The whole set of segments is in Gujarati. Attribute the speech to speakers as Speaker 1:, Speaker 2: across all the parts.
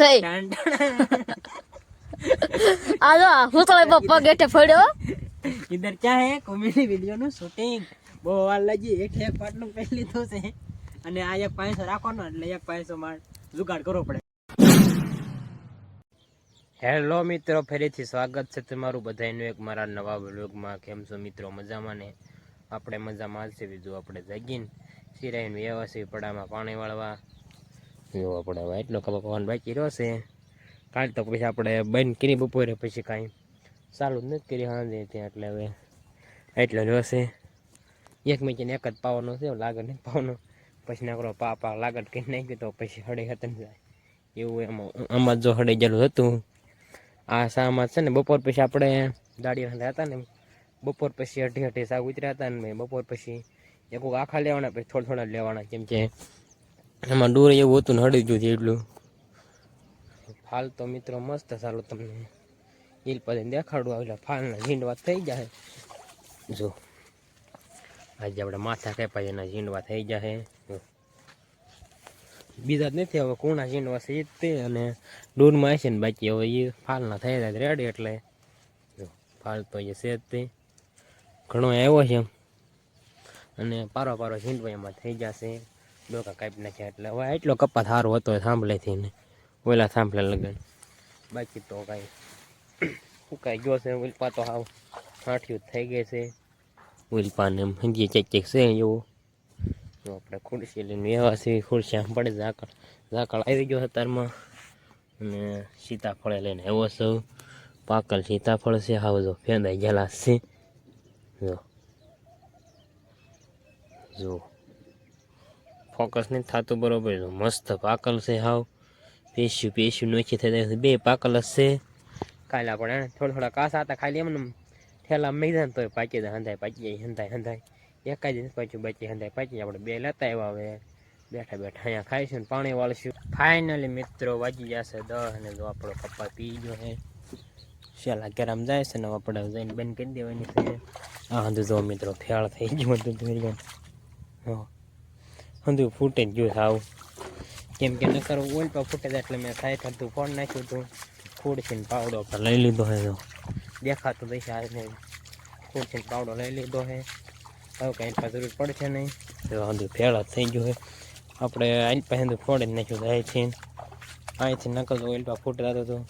Speaker 1: થઈ आलो હું તો પપ્પા ગેટે પડ્યો
Speaker 2: इधर क्या है कॉमेडी वीडियो નું શૂટિંગ બહુ વાર લાગી એક પાટલું પહેરી લીધું છે અને આ એક પૈસો રાખવાનો એટલે એક પૈસો માં જુગાડ કરવો પડે. હેલો મિત્રો, ફરીથી સ્વાગત છે તમારું બધાનું એક મારા નવા વ્લોગમાં. કેમ છો મિત્રો? મજામાં ને? આપણે મજામાં છે. બીજું આપણે જાગીને સિરાઈને વ્યવસ્થિત પડામાં પાણી વાળવા જો આપણે હવે એટલો કપવાનો બાકી રહ્યો છે. કાલ તો પછી આપણે બંધ કરી બપોરે પછી કાંઈ ચાલુ જ નથી કરી સાંજે ત્યાં, એટલે હવે એટલો જ હશે. એક મેચીને એક જ પાવાનો છે, લાગત નથી પાવાનો. પછી નાકરો પાપા લાગત કંઈ નાખ્યું તો પછી હળે હતન જાય એવું એમાં આમાં જો હળે ગયેલું હતું. આ શામાં છે ને બપોર પછી આપણે દાડીઓ હતા ને, બપોર પછી અઢી શાક ઉતર્યા હતા ને બપોર પછી એક આખા લેવાના, પછી થોડા થોડા લેવાના, કેમ કે એમાં ડૂર એવું હતું ને હળી ગયું હતું એટલું. ફાલ તો મિત્રો મસ્ત, ચાલો તમને ઈલ પછી દેખાડું. આવેલા ફાલના ઝીંડવા થઈ જાય જો. આજે આપણે માથા કપાય એના ઝીંડવા થઈ જાય. બીજા જ નથી, હવે કુણા ઝીંડવા છે તે, અને ડૂરમાં હશે ને બાકી હવે એ ફાલના થઈ જાય રેડી. એટલે જો ફાલ તો એ છે જ તે ઘણો આવ્યો છે, અને પારો પારો ઝીંડવા એમાં થઈ જશે. ડોકા કાપી નાખ્યા એટલે હવે એટલો કપાસ સારો હતો સાંભળેથી ને ઓલા સાંભળે લગન. બાકી તો કાંઈ ફૂંકાઈ ગયો છે. ઉલ્પા તો હાવ હાંઠિયું થઈ ગઈ છે. ઉલ્પાને એમ હંજી ચેક ચેક છે એવું. જો આપણે ખુરશી લઈને વ્યવસ્થિત ખુરશી આમ પડે ઝાકળ આવી ગયો અત્યારમાં. અને સીતાફળ લઈને આવ્યો છું. પાકલ સીતાફળ છે, હાવ જો ફેંદાઈ ગયેલા છે. જો ફોકસ નથી થતું બરોબર. મસ્ત પાકલ છે, હાવ પેશ્યું નોખી થઈ જાય. બે પાકલ જ છે. કાલે આપણે થોડા કાસા હતા, ખાલી એમને ઠેલા મેદાન તો પાકી જાય હંધાય પાકી જાય હંધાય એકાદ જ પાછું બાકી હંધાય પાકી. આપણે બે લેતા આવ્યા. હવે બેઠા બેઠા અહીંયા ખાઈશું ને પાણી વાળશું. ફાઇનલી મિત્રો વાગી જશે 10 અને જો આપણો કપા પી ગયો છે. શેલા ગરમ જાય છે ને આપણે જઈને બંધ કરી દેવાની છે. આ હંધું જો મિત્રો ફેળ થઈ ગયું હતું ધોઈ ગયું. હા હંધું ફૂટે જ ગયું સાવ, કેમ કે નકર ઓઇલ પર ફૂટે જાય. એટલે મેં થાય થતું ફોન નાખ્યું હતું. ખુરશીને પાવડો પર લઈ લીધો છે. જો દેખાતું દઈશ આજને ખુરશીને પાવડો લઈ લીધો છે. હવે કંઈ જરૂર પડશે નહીં. તો હંધું ફેળ જ થઈ ગયું છે. આપણે આની પાસે ફોડે જ નાખ્યું જાય છે. અહીંથી નકલ ઓઇલ પર ફૂટતા હતું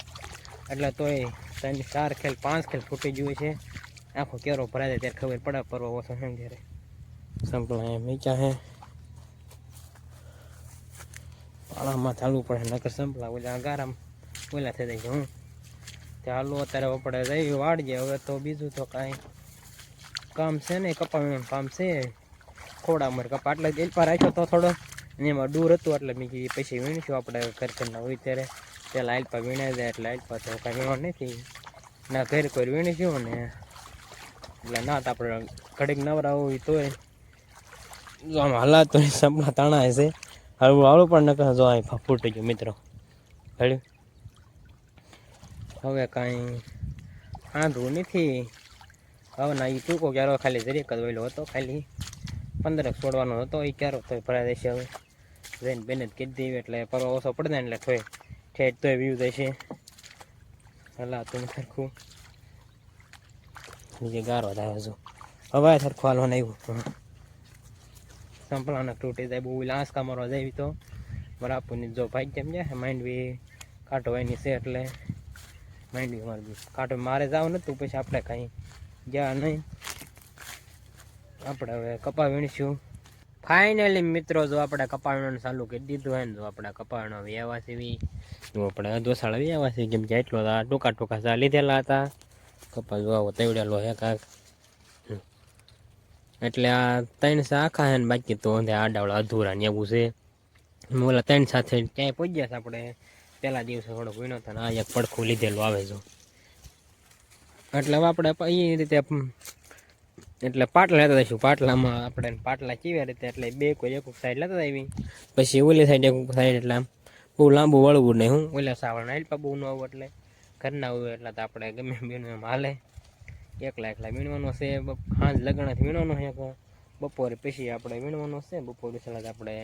Speaker 2: એટલે તોય 3 4 ખેલ 5 ખેલ ફૂટી ગયું છે. આખો કેરો ભરાય જાય ત્યારે ખબર પડે પરવા ઓછો એમ ત્યારે સંપલા એમ નીચા છે. પાળામાં ચાલવું પડે નકર સંપલા ઓલા ગારામ ઓલા થઈ જાય. હું ચાલો અત્યારે આપણે રહી વાળજે. હવે તો બીજું તો કાંઈ કામ છે નહીં, કપાવાનું કામ છે. ખોડા મર કપા એટલે દિલ પર રાખ્યો તો થોડો એમાં દૂર હતું એટલે મેં પછી વીણીશું. આપણે ઘરના હોય ત્યારે પેલા આલપા વીણાઈ જાય એટલે આલપા તો કાંઈ વીણવા નથી ના ઘર કોઈ વીણીશું ને એટલે ના તો આપણે ઘડીક નવરા હોય તોય જો આમ હાલાત તો સંપલા તાણા છે. હળવું આવડું પણ નકર જો અહીં ફૂટી ગયું મિત્રો હળ્યું. હવે કાંઈ આંધવું નથી. હવે ના એ ટૂંકો ક્યારો ખાલી જરીક જ વહેલો હતો, ખાલી 15 છોડવાનો હતો. એ ક્યારો તો ભરાઈ દેશે. હવે જઈને બેને જ કીધી દેવી એટલે પરવા ઓછો પડે ને એટલે થોય ઠેઠ તોય વ્યૂ જશે. હલા તું સરખું નીચે ગારો થાય છો. હવે સરખું હાલવાનું આવ્યું. સંપલાને તૂટી જાય બહુ લાંસકા મારવા જાય તો બરાપુરની જો ભાઈ કેમ જાય માઇન્ડ બી કાઢવાની છે. એટલે માઇન્ડ બી મારી કાઢો મારે જવું નતું પછી આપણે કાંઈ ગયા નહીં. આપણે હવે કપા વીણીશું. ફાઇનલી મિત્રો જો આપણે કપાવવાનું ચાલુ કરી દીધું હોય ને, જો આપણે કપાવવાનો વ્યવહાર છે જો આપણે દોસાળા વ્યવહાર છે. કેમ કે એટલો ટૂંકા ચા લીધેલા હતા. કપા જો આવો તેવડેલો હે કાંક એટલે આ 3 આખા છે ને બાકી તો આડાવડા અધૂરા ને એવું છે. ઓલા 3 સાથે ક્યાંય પહોંચ્યા છે આપણે પહેલા દિવસે થોડોક વીણો હતો ને આ એક પડખું લીધેલું આવે છે. એટલે હવે આપણે એ રીતે એટલે પાટલા લેતા જઈશું. પાટલામાં આપણે પાટલા કેવી રીતે એટલે બે કોઈ એક સાઈડ લેતા આવી પછી ઓલી સાઈડ એક સાઈડ એટલે આમ બહુ લાંબુ વળવું નહીં. હું ઓલા સાવરણ આલપા બહુ ન આવું એટલે ઘરના હોય એટલે તો આપણે ગમે બેનું એમ હાલે. એકલા વીણવાનો છે. સાંજ લગણથી વીણવાનો છે. બપોરે પછી આપણે વીણવાનો છે. બપોરે સલાદ આપણે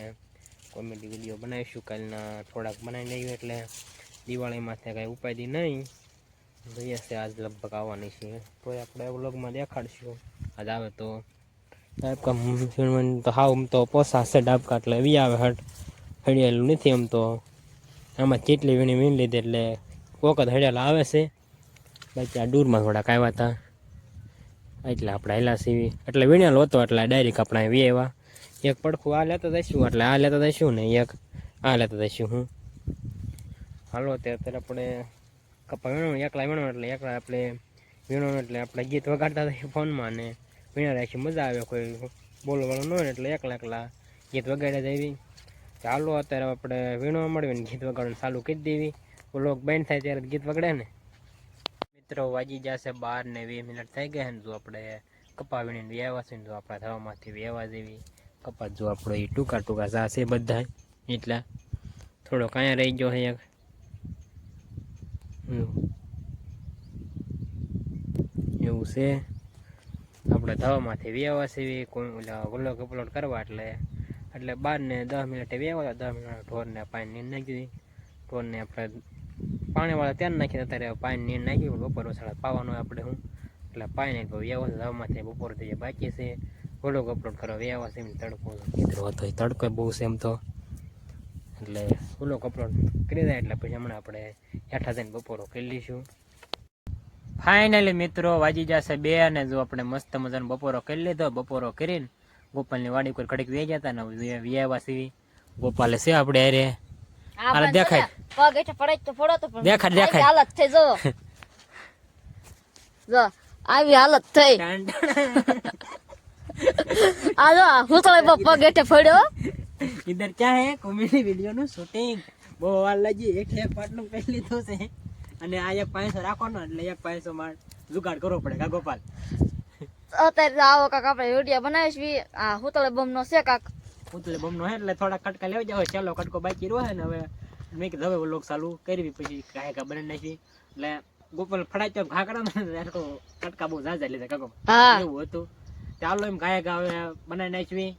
Speaker 2: કોમેડી વિડીયો બનાવીશું કાલના થોડાક બનાવી લઈએ એટલે દિવાળીમાં ત્યાં કાંઈ ઉપાધિ નહીં. જોઈએ છે આજ લગભગ આવવાની છે, તો આપણે વ્લોગમાં દેખાડશું. આજ આવે તો ડાબકા તો હાવ તો પોસાશે ડાબકા, એટલે વી આવે હટ હડિયાળું નથી. આમ તો આમાં કેટલી વીણી વીણ લીધી એટલે વખત હડિયાળા આવે છે. બાકી આ દૂરમાં થોડાક આવ્યા હતા એટલે આપણે હેલા સીવી, એટલે વીણેલો હતો એટલે ડાયરેક્ટ આપણે વી આવ્યા. એક પડખું આ લેતા દઈશું, એટલે આ લેતા દઈશું ને એક આ લેતા દઈશું. હું હાલો અત્યારે આપણે કપા વીણો એકલા વીણો એટલે એકલા આપણે વીણો એટલે આપણે ગીત વગાડતા થઈએ ફોનમાં ને વીણા રાખી મજા આવે. કોઈ બોલવાળું ન હોય એટલે એકલા એકલા ગીત વગાડ્યા દેવી. ચાલો અત્યારે આપણે વીણવા મળવી ને ગીત વગાડવાનું ચાલુ કરી દેવી. લોક બેન્ડ થાય ત્યારે ગીત વગડે ને. મિત્રો વાગી જશે 12 ને 20 મિનિટ થઈ ગયા ને જો આપણે કપા વીણીને વ્યાવા છે ને જો આપણા થવામાંથી વ્યાવા જેવી કપા જો આપણો એ ટૂંકા ટૂંકા જાશે બધા, એટલા થોડો કાંઈ રહી ગયો છે એક. એવું છે આપણે ધવામાંથી વ્યાવા છે કોઈ ઓલા વ્લોગ અપલોડ કરવા એટલે 12 ને 10 મિનિટે વ્યાવા. 10 મિનિટ ઢોરને પાણી નીર નાખી દીધી. ઢોરને આપણે પાણીવાળા ત્યાં નાખી અત્યારે પાણી નીર નાખ્યું. બપોર વસાડા પાવાનો આપણે હું એટલે પાણી વ્યાવા ધવામાંથી બપોર થઈ બાકી છે. વ્લોગ અપલોડ કરવા વ્યાવા છે. તડકો કીધો હતો તડકો બહુ છે એમ તો, એટલે વ્લોગ અપલોડ કરી દે એટલે પછી હમણાં આપણે હેઠા જઈને બપોરો કરી લઈશું. ફાઇનલી મિત્રો વાજી જશે 2 અને જો આપણે મસ્ત મજાનો બપોરો કરી લીધો. બપોરો કરીને ગોપાલની વાડી પર ઘડીક વે ગયા હતા ને વ્યાવા સીવી. ગોપાલે છે આપણે અરે હાલ દેખાય
Speaker 1: પગ એટલે પડે તો પડો તો પણ
Speaker 2: દેખાડ દેખાય
Speaker 1: હાલત થઈ જો જો આવી હાલત થઈ. આ જો હું તો પગ એટલે પડ્યો.
Speaker 2: इधर क्या है कॉमेडी वीडियो નું શૂટિંગ બહુ વાર લાગી. એક પાટલું પહેરી લીધું છે અને આ એક પાંચસો રાખવાનો એટલે એક પાંચસો માં જુગાડ કરવો પડે. કા ગોપાલ
Speaker 1: અત્યારે આવો કાક આપણે વિડીયો બનાવીશું. આ હુતળે બમ નો છે કાક
Speaker 2: ઉતલે બમનો હે એટલે થોડા કટકા લેવા જાવ. ચાલો કટકો બાકી રહ્યો છે ને હવે મેં કીધું હવે વ્લોગ ચાલુ કરવી પછી કાંઈ બનાવી નાખી. એટલે ગોપાલ ફડાચ્યો ઘા કરો ને તો કટકા બહુ ઝાઝા લીધા કાકો એવું હતું. ચાલો એમ કાંઈ હવે બનાવી નાખવી.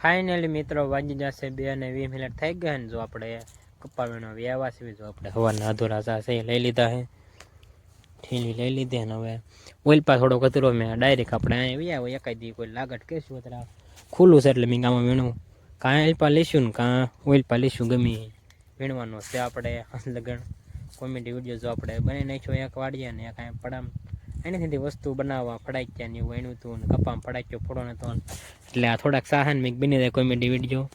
Speaker 2: ફાઇનલી મિત્રો વાગી જશે 2 અને 20 મિનિટ થઈ ગયા ને જો આપણે કપા વીણો વ્યાવા છે. જો આપણે હવાના અધૂરા ચા છે લઈ લીધા છે, ઠેલી લઈ લીધી ને હવે ઓઇલપા થોડો કચરો મેં ડાયરેક્ટ આપણે અહીં વ્યાવો. એકાદી કોઈ લાગટ કહેશું અત્યારે ખુલ્લું છે એટલે મેં ગામમાં વીણું કાં ઓઇલપા લઈશું ને કાં ઓઇલપા લઈશું ગમે વીણવાનો છે. આપણે લગન કોમેડી વિડીયો જો આપણે બનાવી નાખ્યો એક વાડીએ ને કાંઈ પડામ એનીથી વસ્તુ બનાવવા ફડાક્યા ને એવું એનું હતું ને કપામાં ફડાક્યો ફોડો નતો એટલે આ થોડાક સાહન મેં બની જાય કોમેડી વિડીયો.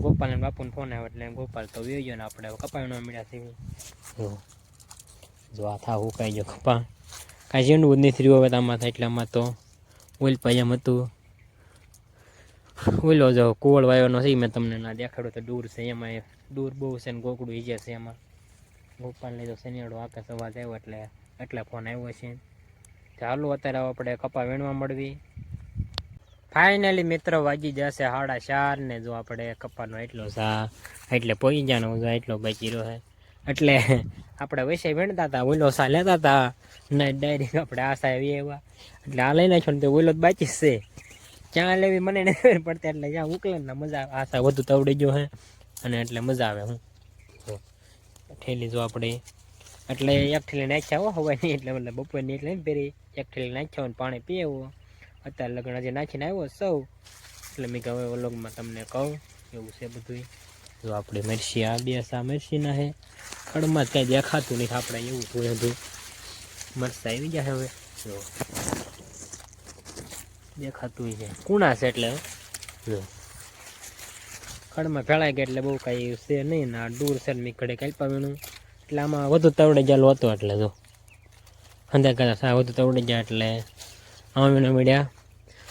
Speaker 2: ગોપાલ બાપુને ફોન આવ્યો એટલે ગોપાલ તો વ્યો ગયો ને આપણે કપા વીણવા મળ્યા છે. જો આ થા હુકાઈ ગયો કપા કાંઈ ઝીંડવું જ નથી રહ્યું હવે આમાં થાય એટલે આમાં તો ઓઇલ પાયમ હતું. ઓઈલો જો કુવળ વાયોનો છે મેં તમને ના દેખાડ્યો તો દૂર છે એમાં દૂર બહુ છે ને ગોકડું ઈજે છે એમાં. ગોપાલને તો શનિવારો આકાશ અવાજ આવ્યો એટલે ફોન આવ્યો છે. ચાલો અત્યારે આપણે કપા વીણવા મળવી. ફાઇનલી મિત્રો વાગી જશે 4:30 ને જો આપણે કપાનો એટલો સા એટલે પોઈ જવાનો જો એટલો બાકી રહ્યો છે એટલે આપણે વૈસે વીણતા હતા. ઓઈલો સા લેતા હતા ને ડાયરેક્ટ આપણે આ સા એવી એવા એટલે આ લઈ નાખ્યો ને તો ઓઈલો જ બાકી છે. ક્યાં લેવી મને નથી પડતી એટલે જ્યાં ઉકલે ને મજા આવે. આશા વધુ તવડી ગયો હે અને એટલે મજા આવે. હું ઠેલી જો આપણે એટલે એક ઠેલી નાખ્યા હો હવાય નહીં એટલે મતલબ બપોરની એટલે ને પહેરી એક ઠેલી નાખ્યા ને પાણી પીવું. અત્યારે લગ્ન હજી નાખીને આવ્યો સૌ એટલે મેં કહું વ્લોગમાં તમને કહું એવું છે બધું. જો આપણે મરસી આ બે સા મરસીના છે ખડમાં જ કાંઈ દેખાતું નહીં આપણે એવું થોડું હતું. મરસા આવી જાય હવે જો દેખાતું છે કુણા છે એટલે જો ખડમાં ફેલાઈ ગયા એટલે બહુ કાંઈ છે નહીં ને દૂર છે મેં ઘડે કાલ્પા વીણું એટલે આમાં વધુ તવડે જાલો હતો એટલે જો અંદર કદાચ આ વધુ તવડી જાય એટલે આમાં વીણો મળ્યા.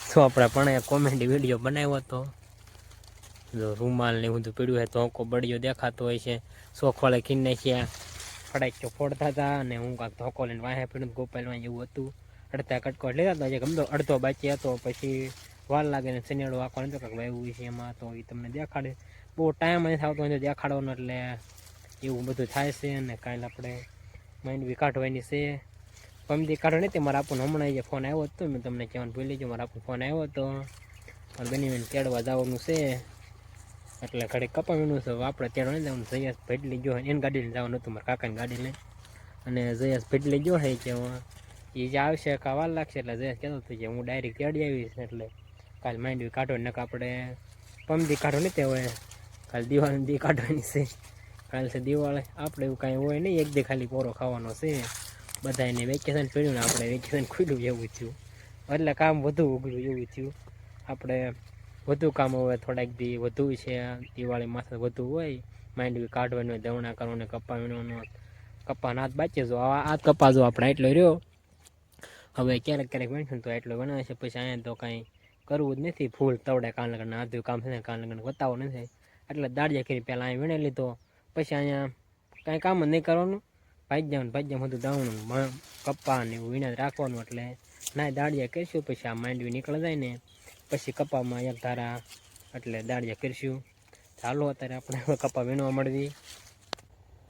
Speaker 2: તો આપણે પણ એક કોમેડી વિડીયો બનાવ્યો હતો. જો રૂમાલ ને બધું પીડ્યું હોય તો હોકો બળિયો દેખાતો હોય છે. શોખવાળે ખીન નાખ્યા ફડાક્યો ફોડતા હતા અને હું કાંક ધોકો લઈને વાહે પીડ્યું ગોપાલમાં એવું હતું. અડધા કટકો લીધા હતા જે ગમતો અડધો બાકી હતો પછી વાર લાગે ને શનિયાળો આખો નતો કાંક વાવ્યું છે એમાં તો એ તમને દેખાડે. બહુ ટાઈમ નથી આવતો હોય દેખાડવાનો એટલે એવું બધું થાય છે. અને કાલે આપણે માઇન્ડ બી કાઢવાની છે. પમદી કાઢો નહીં તે મારા આપણને હમણાં જે ફોન આવ્યો હતો મેં તમને કહેવાનું ભૂલી ગયો. મારા આપણને ફોન આવ્યો હતો પણ બની તેડવા જવાનું છે એટલે ઘડીક કપાવીનું છે. આપણે ત્યાં નહીં જવાનું, જયેશ ભેટલી જો એની ગાડી લઈને જવાનું હતું, મારા કાકાની ગાડી લઈને. અને જયેશ ભેટલી જો છે કે એ જે આવશે કાં વાર લાગશે, એટલે જયેશ કહેતો હતો કે હું ડાયરેક્ટ તેડી આવીશ. એટલે કાલે માંડવી કાઢો ને આપણે પમદી કાઢો નથી હોય, કાલે દિવાળી દી કાઢવાની છે. કાલે છે દિવાળી, આપણે એવું કાંઈ હોય નહીં, એક દી ખાલી પોરો ખાવાનો છે. બધા એને વેકેશન પડ્યું ને આપણે વેકેશન ખુલ્લું એવું થયું, એટલે કામ વધુ ઉગડ્યું એવું થયું. આપણે વધુ કામ હોય, થોડાક દી વધુ છે, દિવાળી માથે વધુ હોય, માંડવી કાઢવાનું હોય, દવણા કરવાનું, કપાવીનો કપા નાથ બાચે જો આ કપા જો આપણે એટલો રહ્યો. હવે ક્યારેક ક્યારેક વેણશું તો એટલો બનાવે છે. પછી અહીંયા તો કાંઈ કરવું જ નથી, ફૂલ તવડે કાન લગન આધું કામ છે, કાન લગન બતાવો નથી. એટલે દાડિયા કરી પહેલાં અહીં વીણી લીધો, પછી અહીંયા કાંઈ કામ જ નહીં કરવાનું, ભાજ્યામાં બધું દાવણું કપ્પા ને એવું વીણા રાખવાનું. એટલે ના દાડિયા કરીશું, પછી આ માંડવી નીકળી જાય ને પછી કપામાં એક ધારા એટલે દાડિયા કરીશું. ચાલો અત્યારે આપણે કપા વીણવા મળવી.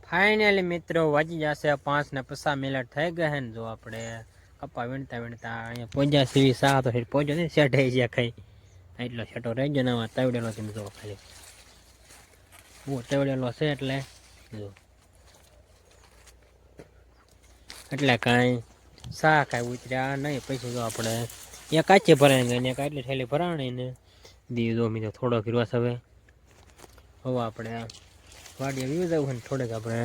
Speaker 2: ફાઇનલી મિત્રો વાગી જશે 5 ને 50 મિનિટ થઈ ગયા ને જો આપણે કપા વીણતા અહીંયા પહોંચ્યા સીવી સા તો પહોંચ્યો ને સેટ થઈ ગયા ખાઈ એટલો છેટો રહી ગયો ને તવડેલો તમે જો ખાલી બહુ તવડેલો છે. એટલે જો એટલે કાંઈ સા કાંઈ ઉતર્યા નહીં. પછી જો આપણે ત્યાં કાચે ભરાઈ ગયા, ત્યાં કાંઈ એટલી થેલી ભરાણી ને દી જો મિત્રો થોડોક રસ હવે આપણે વાડીએ વી જવું ને થોડેક આપણે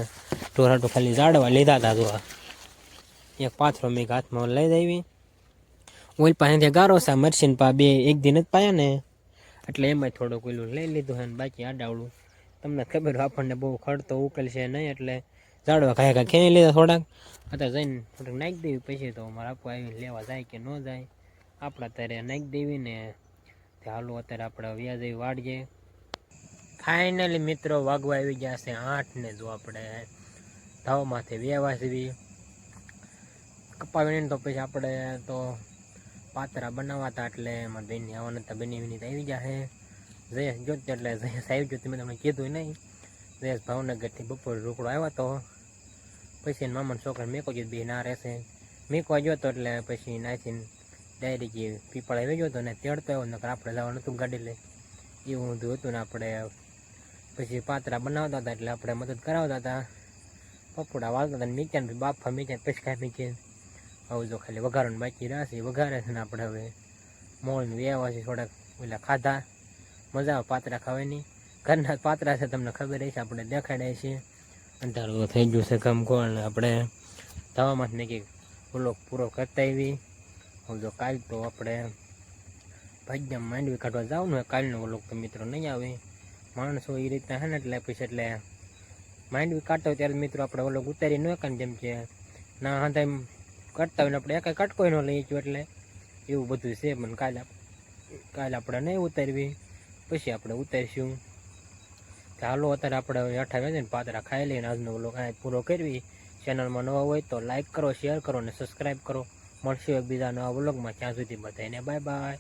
Speaker 2: ઢોરાટું ખાલી ઝાડવા લીધા હતા. જો એક પાથરો મેં હાથમાં લઈ આવી, ઓલ પાસેથી ગારો છે મરસીન પા બે એક દિન જ પાયા ને એટલે એમાં થોડુંક ઓલું લઈ લીધું છે ને બાકી આડાવડું તમને ખબર આપણને બહુ ખડતો ઉકેલ છે નહીં. એટલે ઝાડવા ખાયા ખેંચી લીધા થોડાક, અત્યારે જઈને થોડુંક નાખી દેવી. પછી તો મારા આપવા આવીને લેવા જાય કે ન જાય, આપણા અત્યારે નાખી દેવી ને હાલો અત્યારે આપણે વ્યાજ એવી વાળીએ. ફાઇનલી મિત્રો વાગવા આવી ગયા છે 8 ને જો આપણે ધાવમાંથી વ્યવા સીવી કપાવીને તો પછી આપણે તો પાતરા બનાવતા એટલે મારા બેનને આવવાના હતા, બની આવી જાય જયેશ જોત એટલે જયેશ આવી ગયો. મેં તમને કીધું નહીં, જયેશ ભાવનગરથી બપોર રોકડો આવ્યો હતો. પછી મામાના છોકરા મેકો ગયો બે ના રહેશે મેકવા ગયો હતો, એટલે પછી નાખીને ડાયરેક્ટ પીપળા આવી ગયો હતો ને તેડતો આવ્યો. નકર આપણે જવાનું હતું ગાડી લઈ એવું બધું હતું ને આપણે પછી પાતરા બનાવતા હતા એટલે આપણે મદદ કરાવતા હતા, પપોડા વાળતા હતા મીક્યા બાફા મીક્યા પછી કાંઈ મીકીએ. હવે જો ખાલી વઘારવાનું બાકી રહેશે વઘારે છે ને આપણે હવે મોળને વ્યવા છે થોડાક ઓલા ખાધા, મજા આવે પાતરા ખાવાની. ઘરના પાતરા છે તમને ખબર હશે, આપણે દેખાડે છે. અંધારું થઈ ગયું છે ગમ કોણ આપણે ધાવામાં મેં કંઈક વ્લોગ પૂરો કરતા આવી. હવે જો કાલ તો આપણે ભાગ્યમાં માંડવી કાઢવા જવાનું હોય, કાલનો વ્લોગ તો મિત્રો નહીં આવે, માણસો એ રીતના છે ને એટલે પછી એટલે માંડવી કાઢતા હોય ત્યારે મિત્રો આપણે વ્લોગ ઉતારી ન કાન જેમ કે ના હા એમ કરતા હોય ને આપણે એકાઈ કટકો ન લઈ ગયો એટલે એવું બધું છે. પણ કાલે આપણે નહીં ઉતારવી, પછી આપણે ઉતારીશું. ચાલો અત્યારે આપણે 8 ને પાતરા ખાઈ લઈને આજનો વ્લોગ અહીંયા પૂરો કરવી. ચેનલમાં નવા હોય તો લાઈક કરો, શેર કરો અને સબસ્ક્રાઈબ કરો. મળશું એક બીજા નવા વ્લોગમાં, ત્યાં સુધી બધાને બાય બાય.